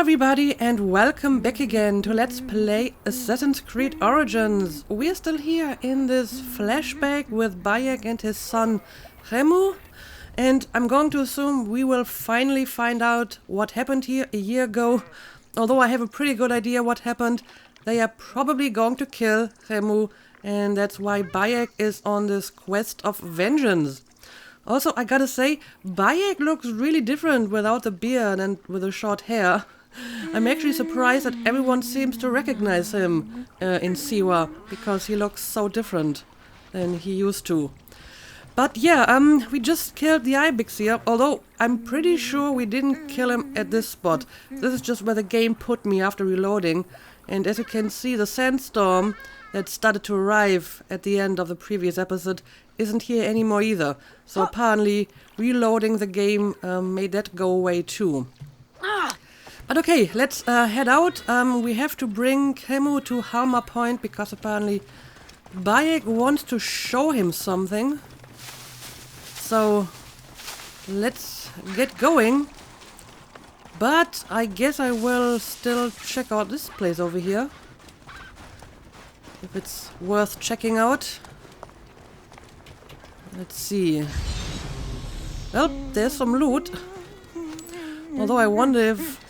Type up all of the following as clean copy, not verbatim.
everybody and welcome back again to Let's Play Assassin's Creed Origins. We're still here in this flashback with Bayek and his son Remu, and I'm going to assume we will finally find out what happened here a year ago. Although I have a pretty good idea what happened, they are probably going to kill Remu, and that's why Bayek is on this quest of vengeance. Also, I gotta say, Bayek looks really different without the beard and with the short hair. I'm actually surprised that everyone seems to recognize him in Siwa, because he looks so different than he used to. But yeah, we just killed the Ibex here, although I'm pretty sure we didn't kill him at this spot. This is just where the game put me after reloading, and as you can see, the sandstorm that started to arrive at the end of the previous episode isn't here anymore either. So apparently reloading the game made that go away too. But okay, let's head out. We have to bring Remu to Halma Point because apparently Bayek wants to show him something. So let's get going. But I guess I will still check out this place over here, if it's worth checking out. Let's see. Well, there's some loot. Although I wonder if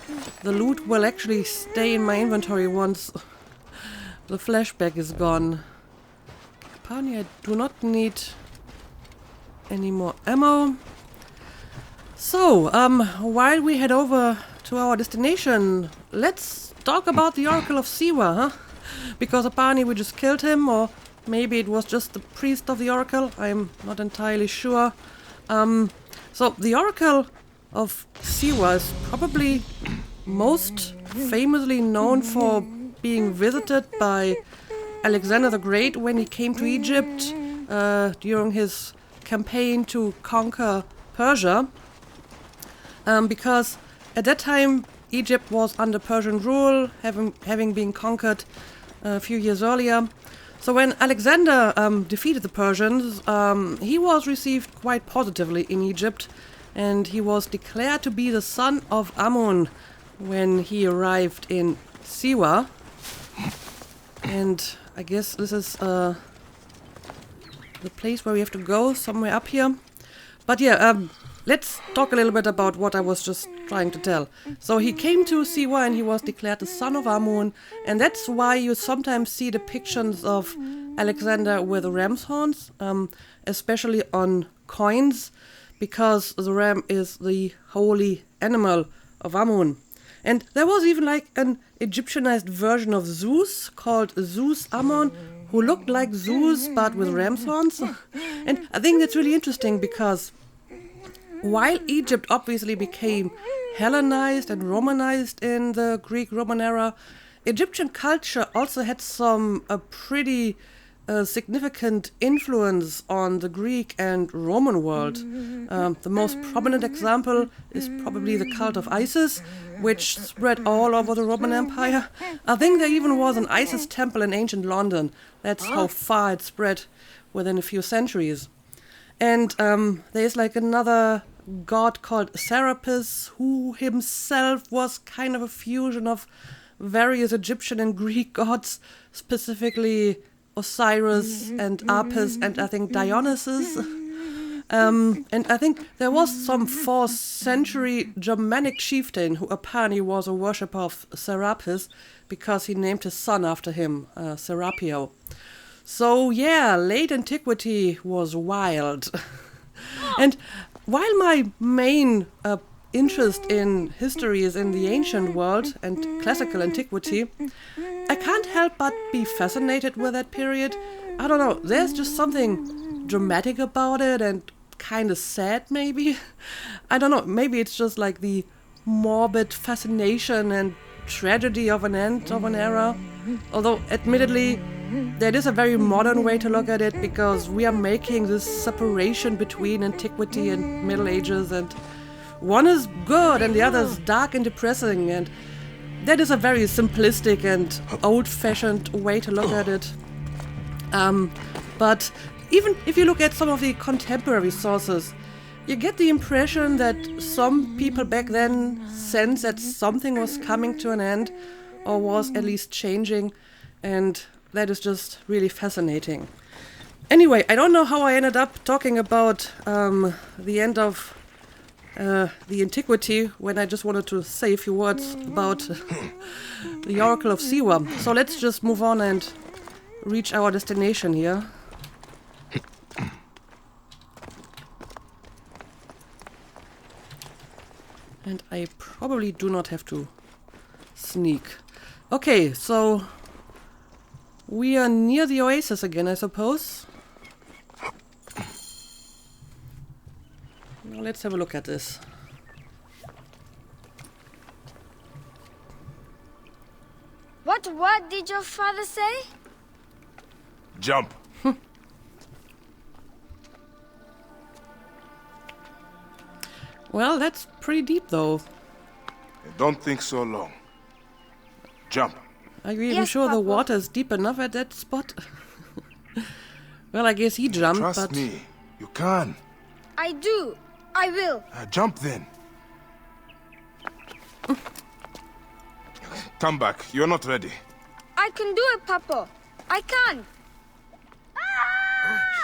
the loot will actually stay in my inventory once the flashback is gone. Apparently I do not need any more ammo. So, while we head over to our destination, let's talk about the Oracle of Siwa, huh? Because apparently we just killed him, or maybe it was just the priest of the Oracle. I'm not entirely sure. So the Oracle of Siwa is probably most famously known for being visited by Alexander the Great when he came to Egypt during his campaign to conquer Persia. Because at that time Egypt was under Persian rule, having been conquered a few years earlier. So when Alexander defeated the Persians, he was received quite positively in Egypt, and he was declared to be the son of Amun when he arrived in Siwa. And I guess this is the place where we have to go, somewhere up here. But yeah, let's talk a little bit about what I was just trying to tell. So he came to Siwa and he was declared the son of Amun, and that's why you sometimes see depictions of Alexander with ram's horns, especially on coins, because the ram is the holy animal of Amun. And there was even like an Egyptianized version of Zeus called Zeus Ammon, who looked like Zeus but with ram's horns. And I think that's really interesting because while Egypt obviously became Hellenized and Romanized in the Greek-Roman era, Egyptian culture also had some pretty significant influence on the Greek and Roman world. The most prominent example is probably the cult of Isis, which spread all over the Roman Empire. I think there even was an Isis temple in ancient London. That's how far it spread within a few centuries. And there's like another god called Serapis, who himself was kind of a fusion of various Egyptian and Greek gods, specifically Osiris and Apis and I think Dionysus. And I think there was some 4th century Germanic chieftain who apparently was a worshipper of Serapis because he named his son after him, Serapio. So yeah, late antiquity was wild. And while my main interest in history is in the ancient world and classical antiquity, I can't help but be fascinated with that period. I don't know, there's just something dramatic about it and kind of sad maybe. I don't know, maybe it's just like the morbid fascination and tragedy of an end of an era. Although admittedly, that is a very modern way to look at it, because we are making this separation between antiquity and Middle Ages, and one is good and the other is dark and depressing, and that is a very simplistic and old-fashioned way to look at it. But even if you look at some of the contemporary sources, You get the impression that some people back then sensed that something was coming to an end, or was at least changing, and that is just really fascinating. Anyway, I don't know how I ended up talking about the end of the antiquity when I just wanted to say a few words about the Oracle of Siwa. So let's just move on and reach our destination here. And I probably do not have to sneak. Okay, so we are near the oasis again, I suppose. Now let's have a look at this. What word did your father say? Jump. Well, that's pretty deep, though. Don't think so long. Jump. Are you even Yes, sure the Papa. water is deep enough at that spot? Well, I guess he jumped, Trust but... me. You can. I do. I will. Jump then. Come back. You're not ready. I can do it, Papa. I can.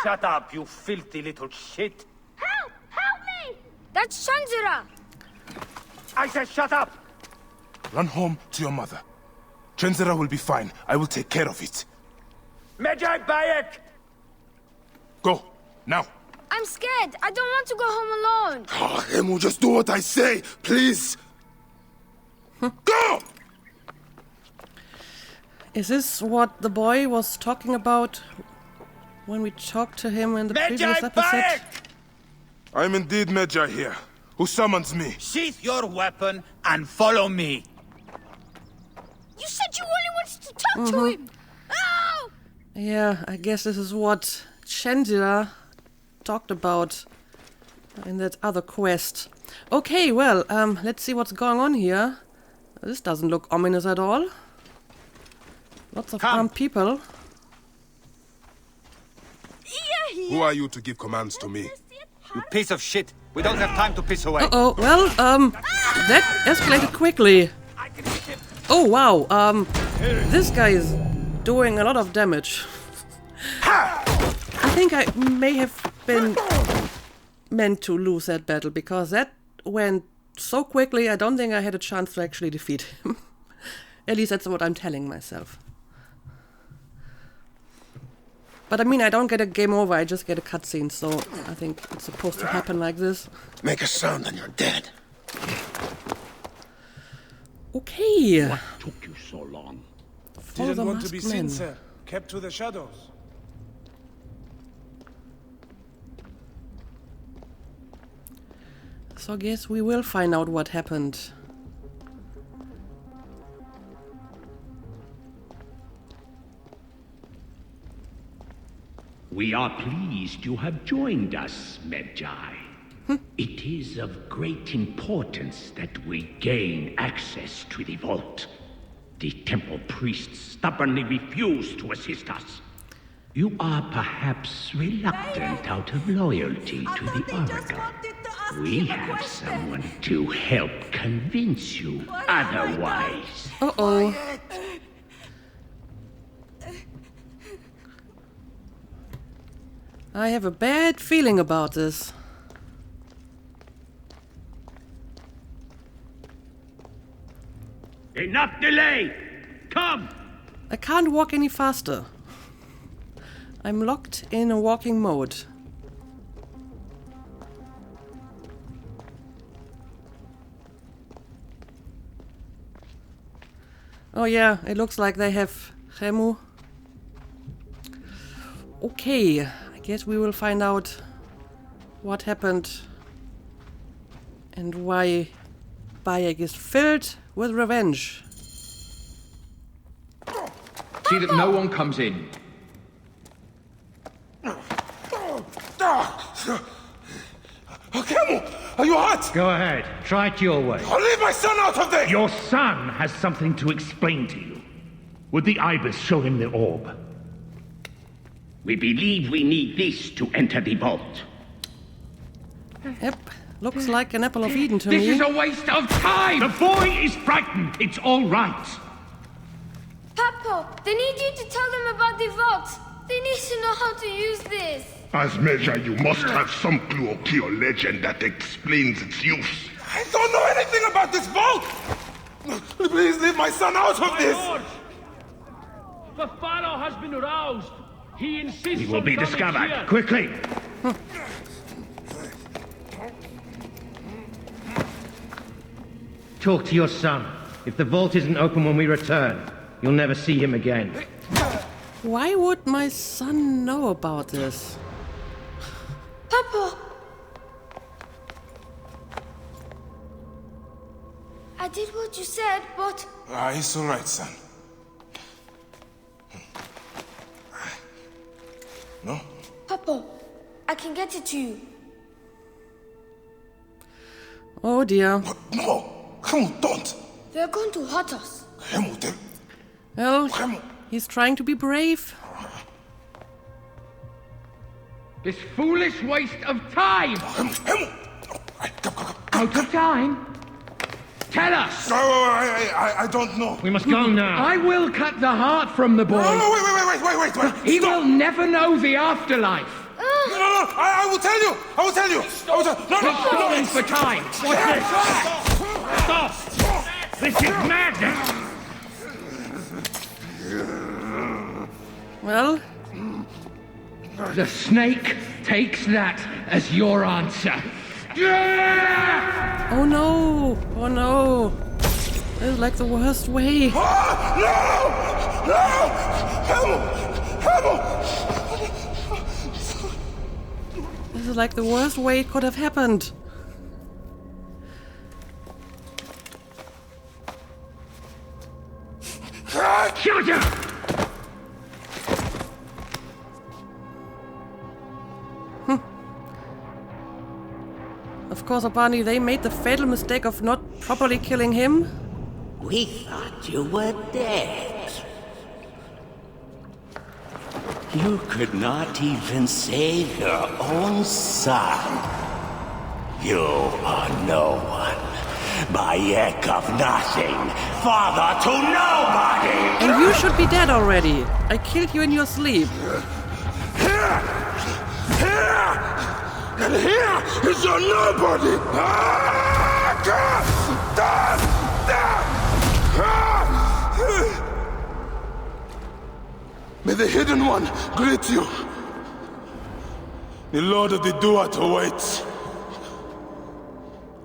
Shut up, you filthy little shit. Help! Help me! That's Shanzira. I said shut up! Run home to your mother. Chenzera will be fine. I will take care of it. Medjay Bayek! Go. Now. I'm scared. I don't want to go home alone. Oh, Emu, just do what I say. Please. Go! Is this what the boy was talking about when we talked to him in the previous Medjay episode? Bayek! I'm indeed Medjay here. Who summons me? Sheath your weapon and follow me. You said you only wanted to talk to him. Oh! Yeah, I guess this is what Shanzira talked about in that other quest. Okay, well, let's see what's going on here. This doesn't look ominous at all. Lots of armed people. Who are you to give commands to me? You piece of shit. We don't have time to piss away. Uh-oh, well, that escalated quickly. Oh, wow, this guy is doing a lot of damage. I think I may have been meant to lose that battle, because that went so quickly, I don't think I had a chance to actually defeat him. At least that's what I'm telling myself. But I mean, I don't get a game over, I just get a cutscene, so I think it's supposed to happen like this. Make a sound and you're dead. Okay. What took you so long? Follow the Didn't want to be masked seen, man. sir. Kept to the shadows. So I guess we will find out what happened. We are pleased you have joined us, Medjay. It is of great importance that we gain access to the vault. The temple priests stubbornly refuse to assist us. You are perhaps reluctant out of loyalty to the Oracle. We have someone to help convince you otherwise. Uh-oh. I have a bad feeling about this. Enough delay! Come! I can't walk any faster. I'm locked in a walking mode. Oh yeah, it looks like they have Remu. Okay, I guess we will find out what happened and why Bayek is filled with revenge. See that no one comes in. Kemu, are you hurt? Go ahead. Try it your way. I'll leave my son out of this! Your son has something to explain to you. Would the ibis show him the orb? We believe we need this to enter the vault. Yep, looks like an apple of Eden to This me. is a waste of time! The boy is frightened. It's all right. Papa, they need you to tell them about the vault. They need to know how to use this. As Measure, you must have some clue or key or legend that explains its use. I don't know anything about this vault! Please leave my son out of this! The Pharaoh has been aroused. He insists He will on be coming discovered. here. Quickly! Talk to your son. If the vault isn't open when we return, you'll never see him again. Why would my son know about this? Papa! I did what you said, but... It's alright, son. No? Papa, I can get it to you. Oh dear. No! Hemu, don't! They're going to hurt us. Hemu, Well, he's trying to be brave. This foolish waste of time! Hemu! Out of time? Tell us! I don't know. We must go now. I will cut the heart from the boy. No, wait. He will never know the afterlife. No, I will tell you. I will tell you. Stop stalling for time. What's this? Stop! This is madness! Well, The snake takes that as your answer. oh no, oh no. This is like the worst way. This is like the worst way it could have happened. Shut up! Of course, apparently they made the fatal mistake of not properly killing him. We thought you were dead. You could not even save your own son. You are no one. Bayek of nothing. Father to nobody! And you should be dead already. I killed you in your sleep. And here is your nobody! May the Hidden One greet you. The Lord of the Duat awaits.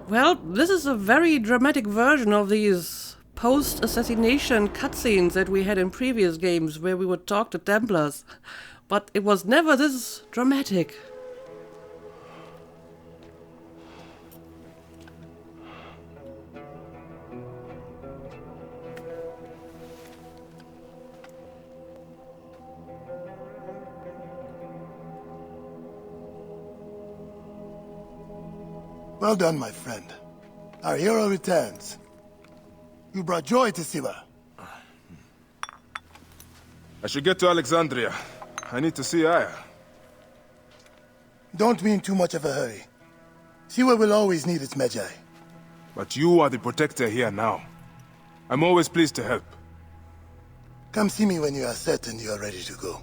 Well, this is a very dramatic version of these post-assassination cutscenes that we had in previous games where we would talk to Templars. But it was never this dramatic. Well done, my friend. Our hero returns. You brought joy to Siwa. I should get to Alexandria. I need to see Aya. Don't be in too much of a hurry. Siwa will always need its Magi. But you are the protector here now. I'm always pleased to help. Come see me when you are certain you are ready to go.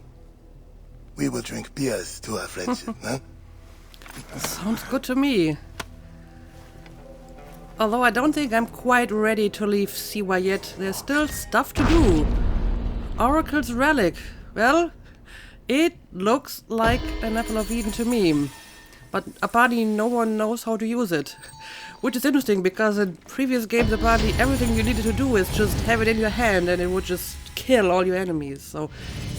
We will drink beers to our friendship, huh? Sounds good to me. Although I don't think I'm quite ready to leave Siwa yet. There's still stuff to do. Oracle's Relic. Well, it looks like an apple of Eden to me. But apparently no one knows how to use it. Which is interesting because in previous games apparently everything you needed to do is just have it in your hand and it would just kill all your enemies. So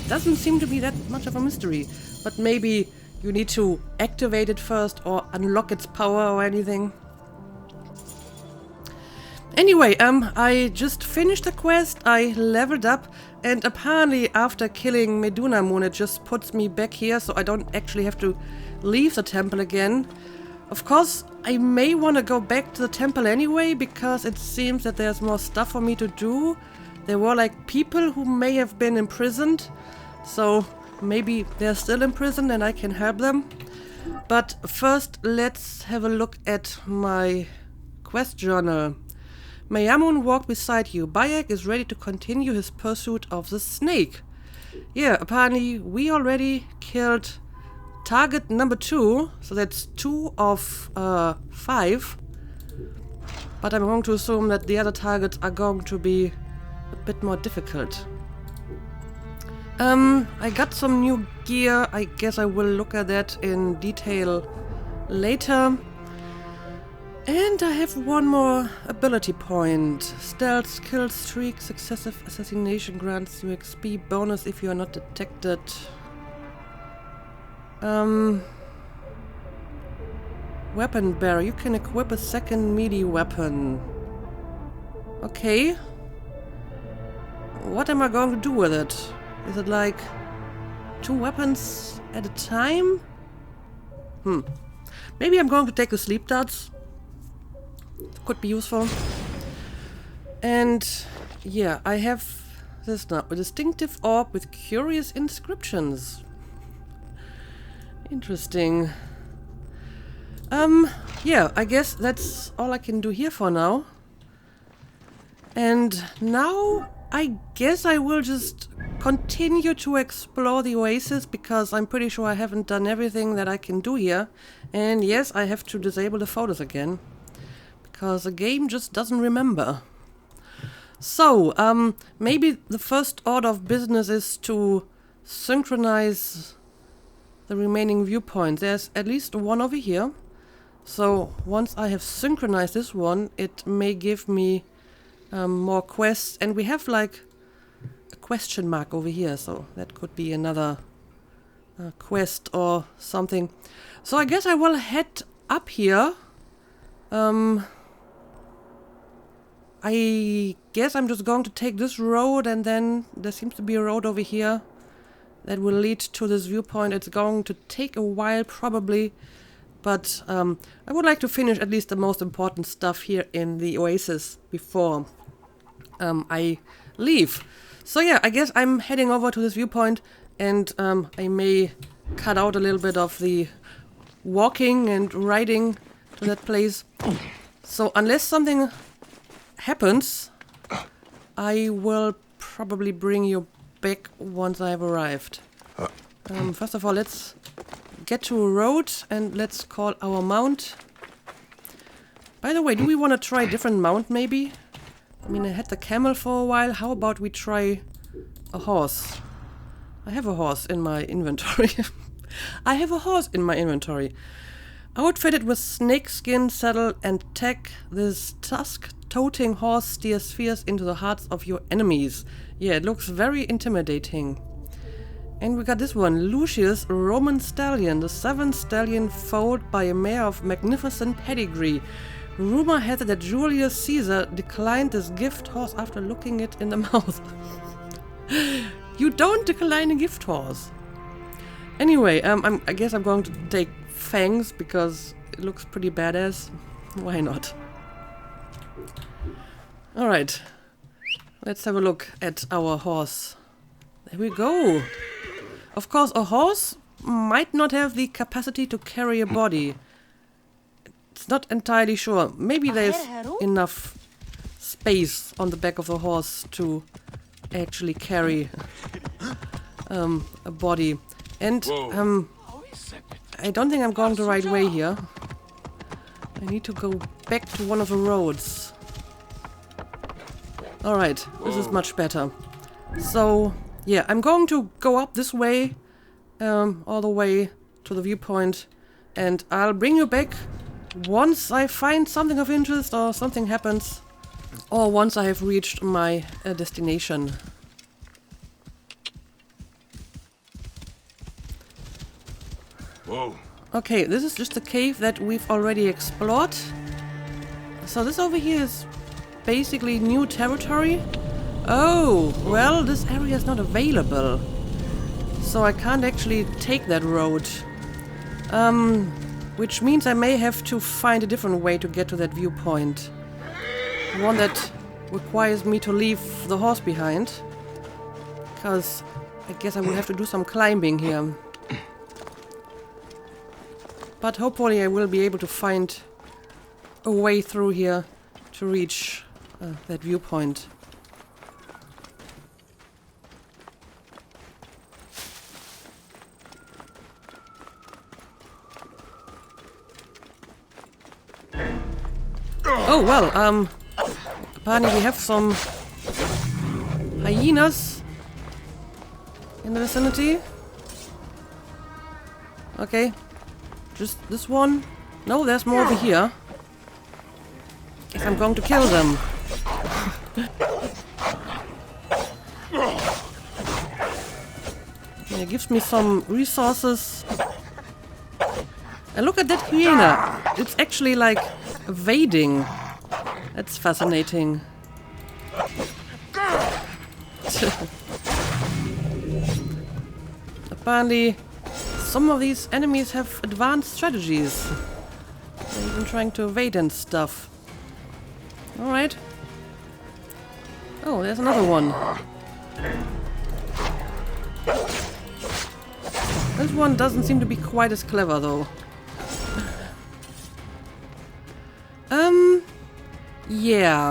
it doesn't seem to be that much of a mystery. But maybe you need to activate it first or unlock its power or anything. Anyway, I just finished the quest, I leveled up, and apparently after killing Meduna Moon it just puts me back here, so I don't actually have to leave the temple again. Of course, I may want to go back to the temple anyway, because it seems that there's more stuff for me to do. There were like people who may have been imprisoned, so maybe they're still in prison and I can help them. But first, let's have a look at my quest journal. Mayamun walked beside you. Bayek is ready to continue his pursuit of the snake. Yeah, apparently we already killed target number 2. So that's 2 of 5. But I'm going to assume that the other targets are going to be a bit more difficult. I got some new gear. I guess I will look at that in detail later. And I have one more ability point. Stealth, kill streak, successive assassination grants you XP bonus if you are not detected. Weapon bearer. You can equip a second melee weapon. Okay. What am I going to do with it? Is it like 2 weapons at a time? Maybe I'm going to take the sleep darts. Could be useful. And yeah, I have this now. A distinctive orb with curious inscriptions. Interesting. Yeah, I guess that's all I can do here for now. And now I guess I will just continue to explore the oasis, because I'm pretty sure I haven't done everything that I can do here. And yes, I have to disable the photos again, because the game just doesn't remember. So, maybe the first order of business is to synchronize the remaining viewpoints. There's at least one over here. So, once I have synchronized this one, it may give me more quests. And we have like a question mark over here, so that could be another quest or something. So I guess I will head up here. I guess I'm just going to take this road, and then there seems to be a road over here that will lead to this viewpoint. It's going to take a while probably, but I would like to finish at least the most important stuff here in the oasis before I leave. So yeah, I guess I'm heading over to this viewpoint, and I may cut out a little bit of the walking and riding to that place. So unless something happens, I will probably bring you back once I have arrived. First of all, let's get to a road and let's call our mount. By the way, do we want to try a different mount maybe? I mean, I had the camel for a while. How about we try a horse? I have a horse in my inventory. I have a horse in my inventory. Outfitted with snakeskin saddle and tech, this tusk-toting horse steers fierce into the hearts of your enemies. Yeah, it looks very intimidating. And we got this one, Lucius Roman Stallion, the 7th stallion foaled by a mare of magnificent pedigree. Rumor has it that Julius Caesar declined this gift horse after looking it in the mouth. You don't decline a gift horse. Anyway, I guess I'm going to take Fangs because it looks pretty badass. Why not? Alright. Let's have a look at our horse. There we go. Of course, a horse might not have the capacity to carry a body. It's not entirely sure. Maybe there's enough space on the back of a horse to actually carry a body. And I don't think I'm going the right way here. I need to go back to one of the roads. Alright, this is much better. So, yeah, I'm going to go up this way, all the way to the viewpoint, and I'll bring you back once I find something of interest or something happens, or once I have reached my destination. Whoa. Okay, this is just a cave that we've already explored. So this over here is basically new territory. Oh, well, this area is not available. So I can't actually take that road. Which means I may have to find a different way to get to that viewpoint. One that requires me to leave the horse behind. Because I guess I will have to do some climbing here. But hopefully I will be able to find a way through here to reach that viewpoint. Oh, well, apparently we have some hyenas in the vicinity. Okay, just this one. No, there's more over here. Guess I'm going to kill them. It gives me some resources. And look at that hyena. It's actually like evading. That's fascinating. Apparently, some of these enemies have advanced strategies. They're even trying to evade and stuff. Alright. Oh, there's another one. This one doesn't seem to be quite as clever, though. Yeah.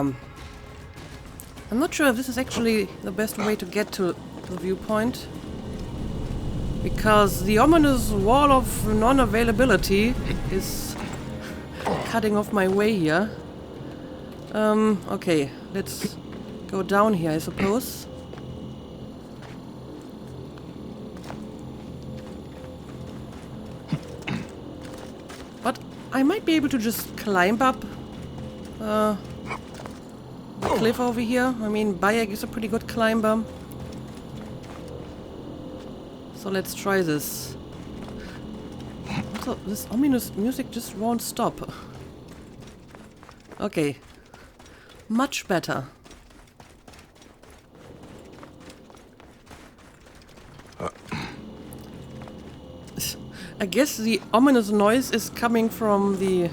I'm not sure if this is actually the best way to get to the viewpoint. Because the ominous wall of non-availability is cutting off my way here. Okay, let's go down here, I suppose. But I might be able to just climb up the cliff over here. I mean, Bayek is a pretty good climber. So let's try this. Also, this ominous music just won't stop. Okay. Much better. I guess the ominous noise is coming from the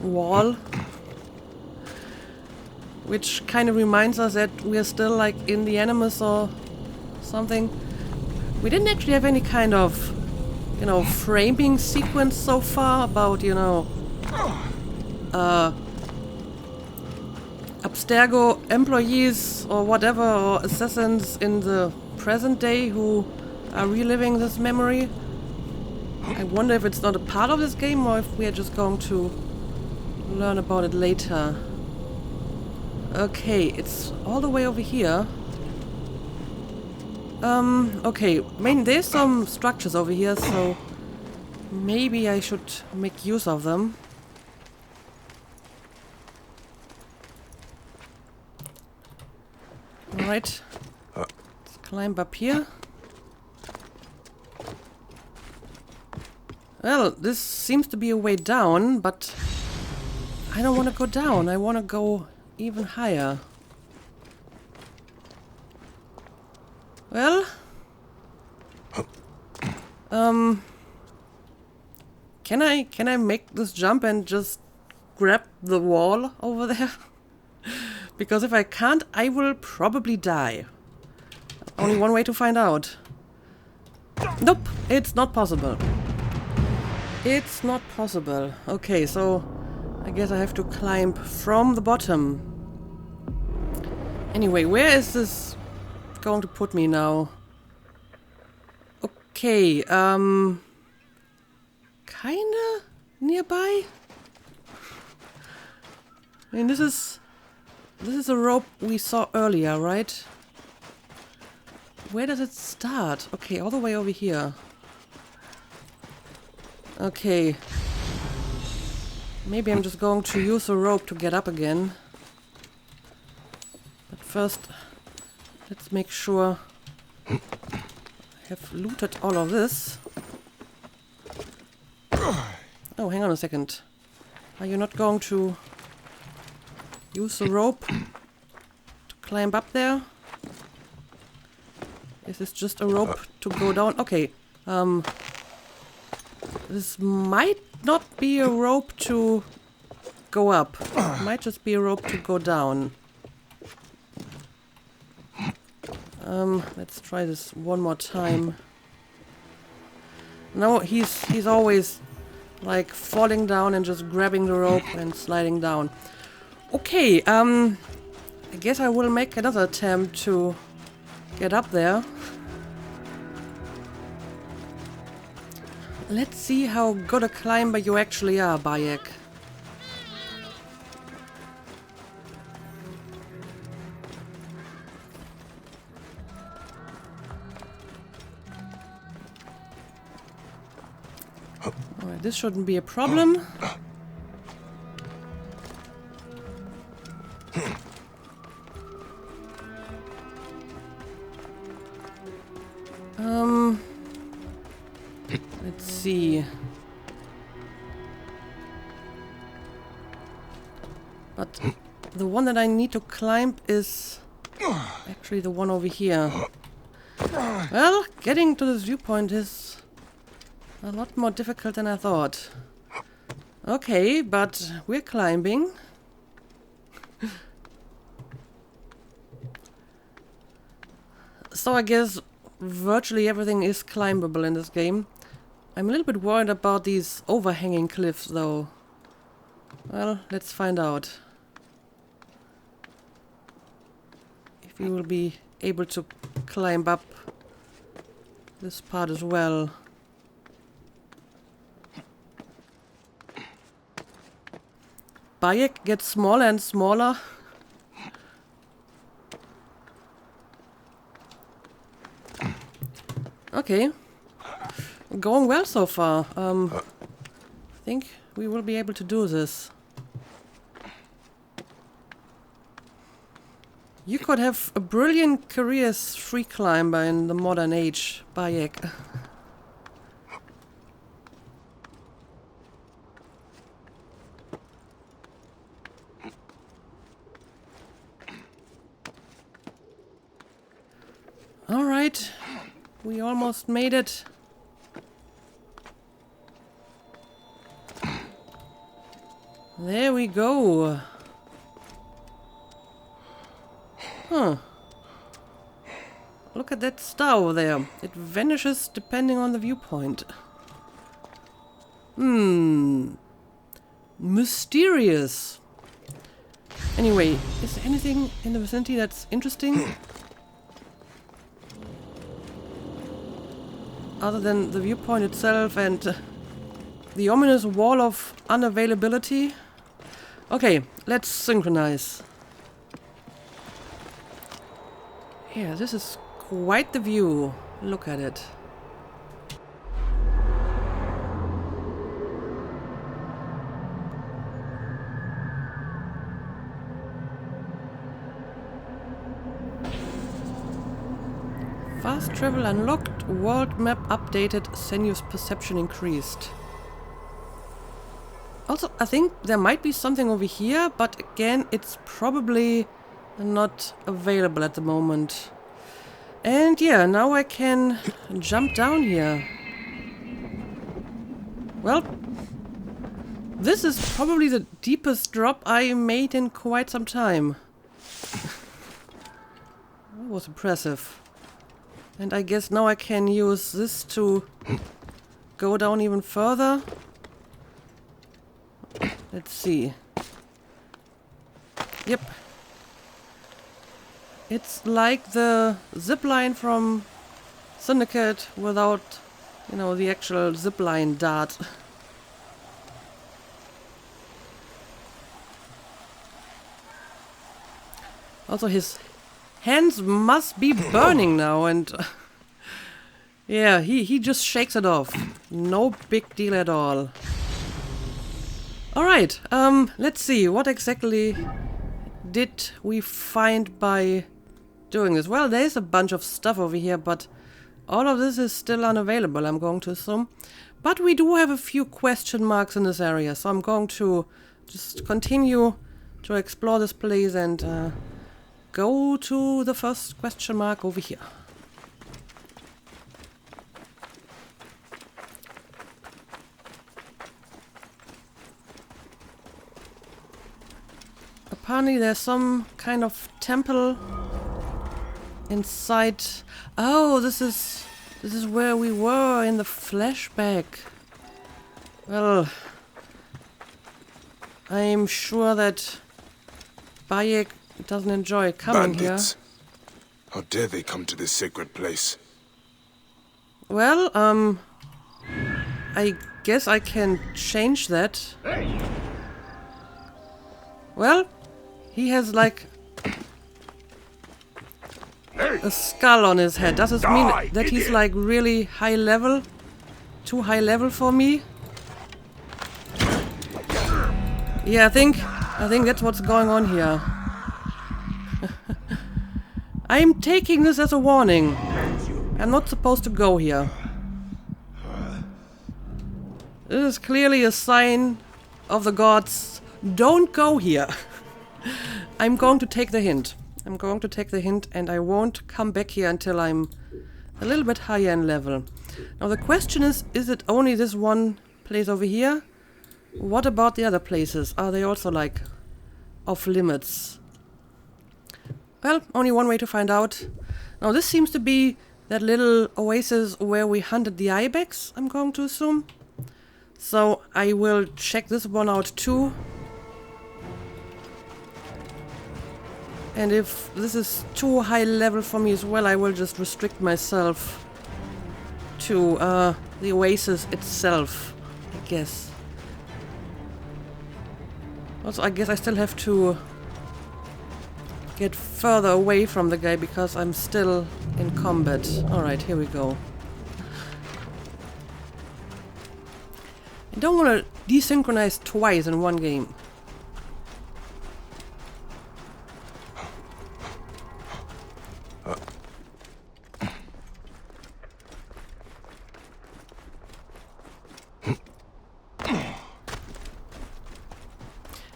wall. Which kind of reminds us that we're still like in the Animus or something. We didn't actually have any kind of, you know, framing sequence so far about, you know, Abstergo employees or whatever, or assassins in the present day who are reliving this memory. I wonder if it's not a part of this game or if we are just going to learn about it later. Okay, it's all the way over here. Okay, I mean, there's some structures over here, so maybe I should make use of them. Alright, let's climb up here. Well, this seems to be a way down, but I don't want to go down. I want to go even higher. Well, can I make this jump and just grab the wall over there? Because if I can't, I will probably die. Only one way to find out. Nope, it's not possible. It's not possible. Okay, so I guess I have to climb from the bottom. Anyway, where is this going to put me now? Okay, kinda nearby? I mean, this is a rope we saw earlier, right? Where does it start? Okay, all the way over here. Okay. Maybe I'm just going to use a rope to get up again. But first, let's make sure I have looted all of this. Oh, hang on a second. Are you not going to use the rope to climb up there? Is this just a rope to go down? Okay. This might not be a rope to go up. It might just be a rope to go down. Let's try this one more time. No, he's always like falling down and just grabbing the rope and sliding down. Okay, I guess I will make another attempt to get up there. Let's see how good a climber you actually are, Bayek. Alright, this shouldn't be a problem. Let's see. But the one that I need to climb is actually the one over here. Well, getting to this viewpoint is a lot more difficult than I thought. Okay, but we're climbing. So I guess virtually everything is climbable in this game. I'm a little bit worried about these overhanging cliffs though. Well, let's find out. If we will be able to climb up this part as well. Bayek gets smaller and smaller. Okay. Going well so far. I think we will be able to do this. You could have a brilliant career as free climber in the modern age, Bayek. Alright, we almost made it. There we go. Huh. Look at that star over there. It vanishes depending on the viewpoint. Mysterious. Anyway, is there anything in the vicinity that's interesting? Other than the viewpoint itself and the ominous wall of unavailability. Okay, let's synchronize. Yeah, this is quite the view. Look at it. Fast travel unlocked, world map updated, Senu's perception increased. Also, I think there might be something over here, but again, it's probably not available at the moment. And yeah, now I can jump down here. Well, this is probably the deepest drop I made in quite some time. That was impressive. And I guess now I can use this to go down even further. Let's see. Yep. It's like the zipline from Syndicate without, you know, the actual zipline dart. Also, his hands must be burning now, and yeah, he just shakes it off. No big deal at all. Alright, let's see, what exactly did we find by doing this? Well, there's a bunch of stuff over here, but all of this is still unavailable, I'm going to assume. But we do have a few question marks in this area, so I'm going to just continue to explore this place and go to the first question mark over here. Apparently there's some kind of temple inside. Oh, this is where we were in the flashback. Well, I'm sure that Bayek doesn't enjoy coming Bandits. How dare they come to this sacred place? Well, I guess I can change that. Well, he has like a skull on his head. Does this mean that he's like really high level? Too high level for me? Yeah, I think that's what's going on here. I'm taking this as a warning. I'm not supposed to go here. This is clearly a sign of the gods. Don't go here. I'm going to take the hint. I'm going to take the hint and I won't come back here until I'm a little bit higher in level. Now the question is it only this one place over here? What about the other places? Are they also like off limits? Well, only one way to find out. Now this seems to be that little oasis where we hunted the ibex, I'm going to assume. So I will check this one out too. And if this is too high level for me as well, I will just restrict myself to the oasis itself, I guess. Also, I guess I still have to get further away from the guy because I'm still in combat. Alright, here we go. I don't want to desynchronize twice in one game.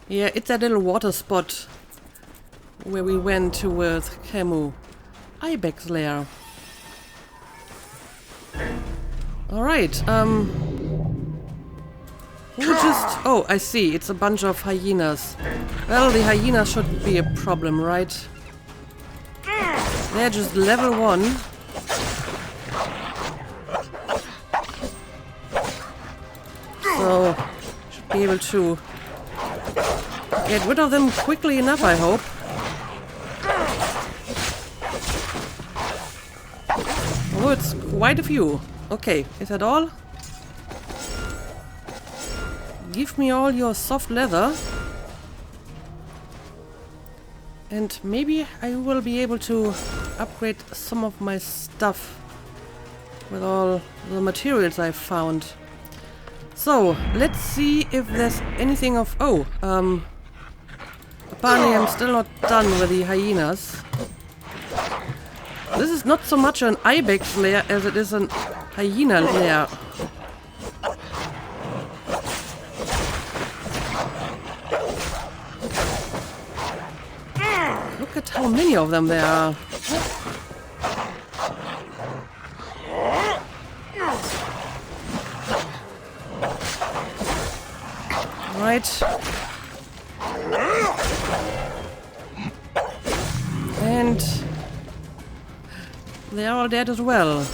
Yeah, it's that little water spot where we went to with Camus. Ibex Layer. Alright, who just... Oh, I see, it's a bunch of hyenas. Well, the hyenas shouldn't be a problem, right? They're just level 1. So, should be able to get rid of them quickly enough, I hope. Oh, it's quite a few. Okay, is that all? Give me all your soft leather. And maybe I will be able to upgrade some of my stuff with all the materials I've found. So, let's see if there's anything of... Oh, apparently I'm still not done with the hyenas. This is not so much an ibex lair as it is an hyena lair. Look at how many of them there are. Right. And they are all dead as well.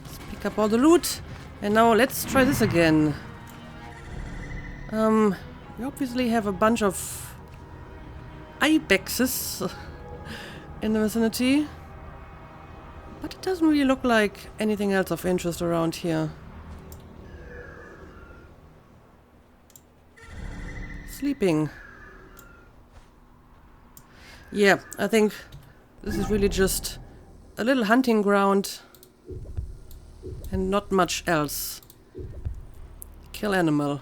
Let's pick up all the loot. And now let's try this again. We obviously have a bunch of ibexes in the vicinity. But it doesn't really look like anything else of interest around here. Sleeping. Yeah, I think this is really just a little hunting ground and not much else. Kill animal.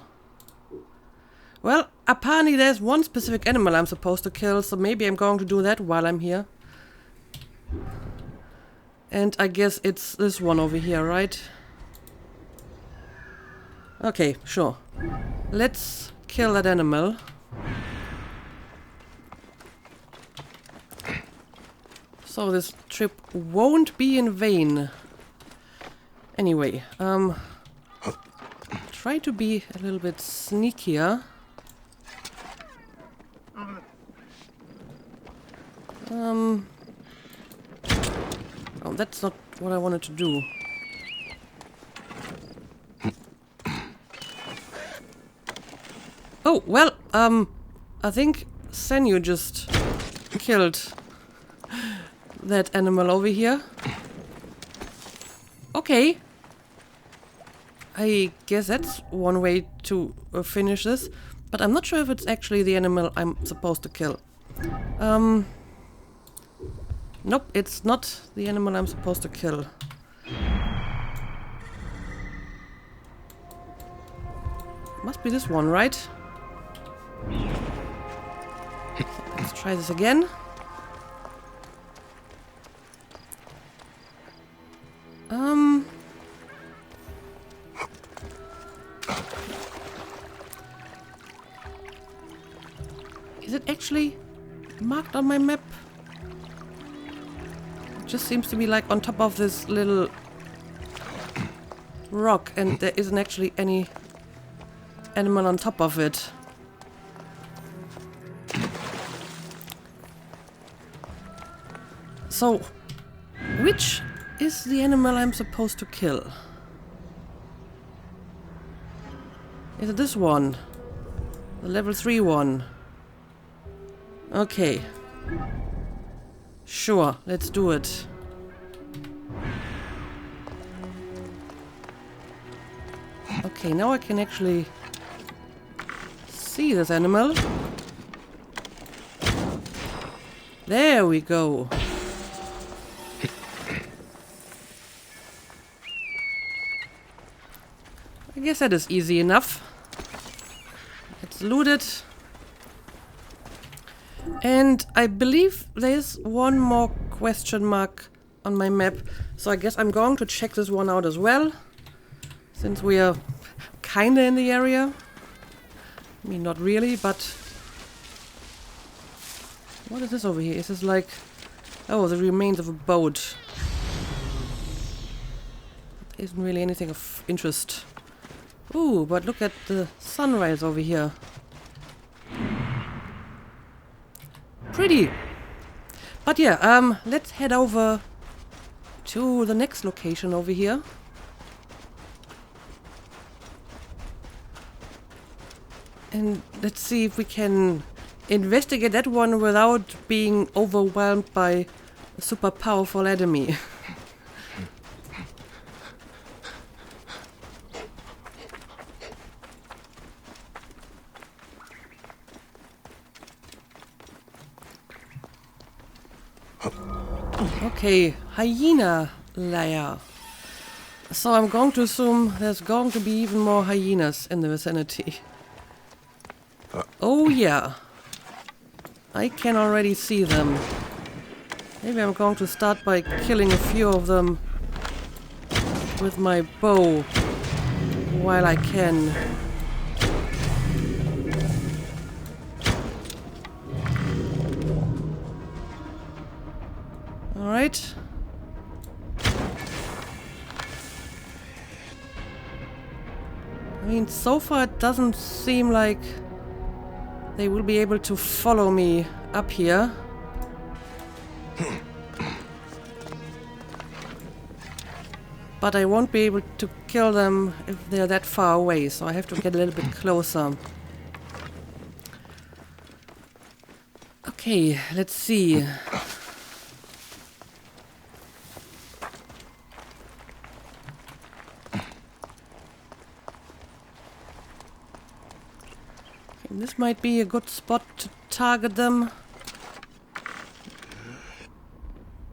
Well, apparently there's one specific animal I'm supposed to kill, so maybe I'm going to do that while I'm here. And I guess it's this one over here, right? Okay, sure. Let's kill that animal. So this trip won't be in vain. Anyway, try to be a little bit sneakier. Oh, that's not what I wanted to do. Oh, well, I think Senyu just killed that animal over here. Okay. I guess that's one way to finish this, but I'm not sure if it's actually the animal I'm supposed to kill. Nope, it's not the animal I'm supposed to kill. Must be this one, right? Let's try this again. Is it actually marked on my map? It just seems to be like on top of this little rock, and there isn't actually any animal on top of it. So, which is the animal I'm supposed to kill? Is it this one? The level 3 one? Okay. Sure, let's do it. Okay, now I can actually see this animal. There we go. I guess that is easy enough. Let's loot it. And I believe there's one more question mark on my map. So I guess I'm going to check this one out as well. Since we are kinda in the area. I mean, not really, but... What is this over here? Is this like... Oh, the remains of a boat. There isn't really anything of interest. Ooh, but look at the sunrise over here. Pretty. But yeah, let's head over to the next location over here. And let's see if we can investigate that one without being overwhelmed by a super powerful enemy. Okay, Hyena Layer. So I'm going to assume there's going to be even more hyenas in the vicinity. Oh yeah. I can already see them. Maybe I'm going to start by killing a few of them with my bow while I can. Alright. I mean, so far it doesn't seem like they will be able to follow me up here. But I won't be able to kill them if they're that far away, so I have to get a little bit closer. Okay, let's see. This might be a good spot to target them.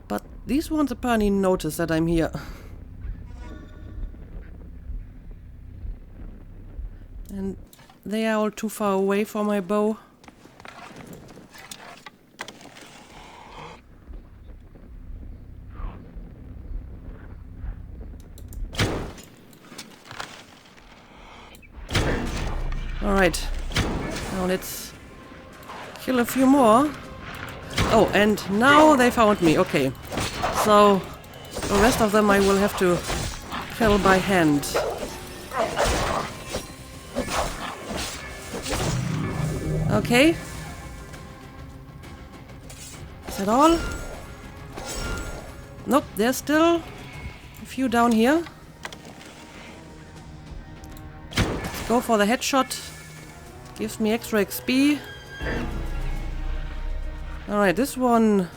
But these ones apparently notice that I'm here. And they are all too far away for my bow. Alright. Now let's kill a few more. Oh, and now they found me. Okay. So the rest of them I will have to kill by hand. Okay. Is that all? Nope, there's still a few down here. Let's go for the headshot. Gives me extra XP. Alright, this one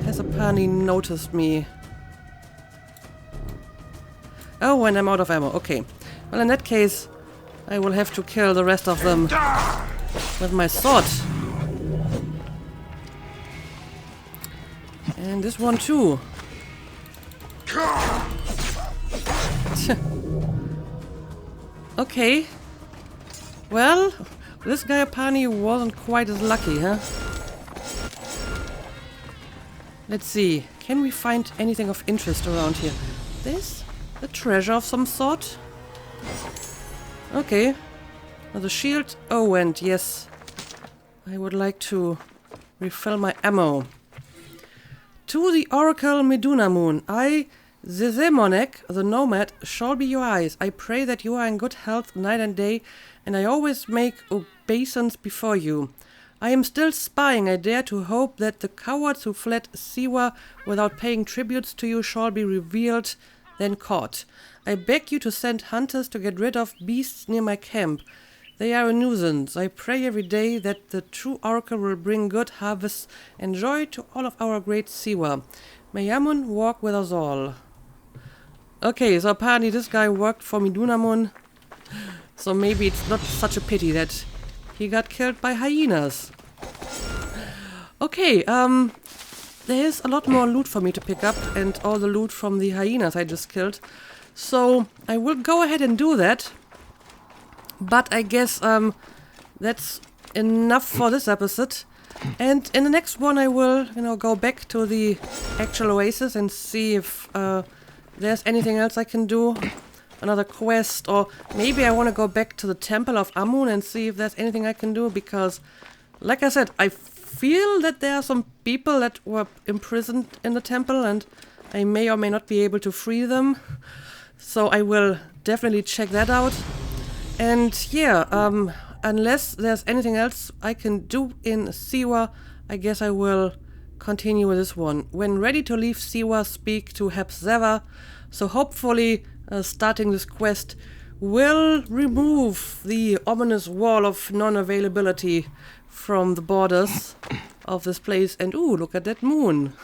has apparently noticed me. Oh, and I'm out of ammo. Okay. Well, in that case, I will have to kill the rest of them with my sword. And this one too. Okay. Well, this guy apparently wasn't quite as lucky, huh? Let's see. Can we find anything of interest around here? There's a treasure of some sort. Okay. Another shield. Oh, and yes. I would like to refill my ammo. To the Oracle Medunamun, I, Zezemonek, the Nomad, shall be your eyes. I pray that you are in good health night and day, and I always make obeisance before you. I am still spying. I dare to hope that the cowards who fled Siwa without paying tributes to you shall be revealed, then caught. I beg you to send hunters to get rid of beasts near my camp. They are a nuisance. I pray every day that the true oracle will bring good harvests and joy to all of our great Siwa. May Yamun walk with us all. Okay, so apparently this guy worked for Medunamun. So maybe it's not such a pity that he got killed by hyenas. Okay, there's a lot more loot for me to pick up, and all the loot from the hyenas I just killed. So I will go ahead and do that. But I guess that's enough for this episode. And in the next one I will, go back to the actual oasis and see if there's anything else I can do. Another quest, or maybe I want to go back to the Temple of Amun and see if there's anything I can do, because, like I said, I feel that there are some people that were imprisoned in the temple and I may or may not be able to free them. So I will definitely check that out. And yeah, unless there's anything else I can do in Siwa, I guess I will continue with this one. When ready to leave Siwa, speak to Hepzeva. So hopefully starting this quest will remove the ominous wall of non-availability from the borders of this place. And ooh, look at that moon.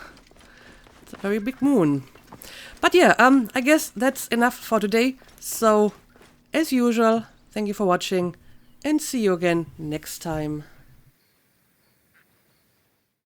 It's a very big moon. But yeah, I guess that's enough for today. So, as usual, thank you for watching and see you again next time.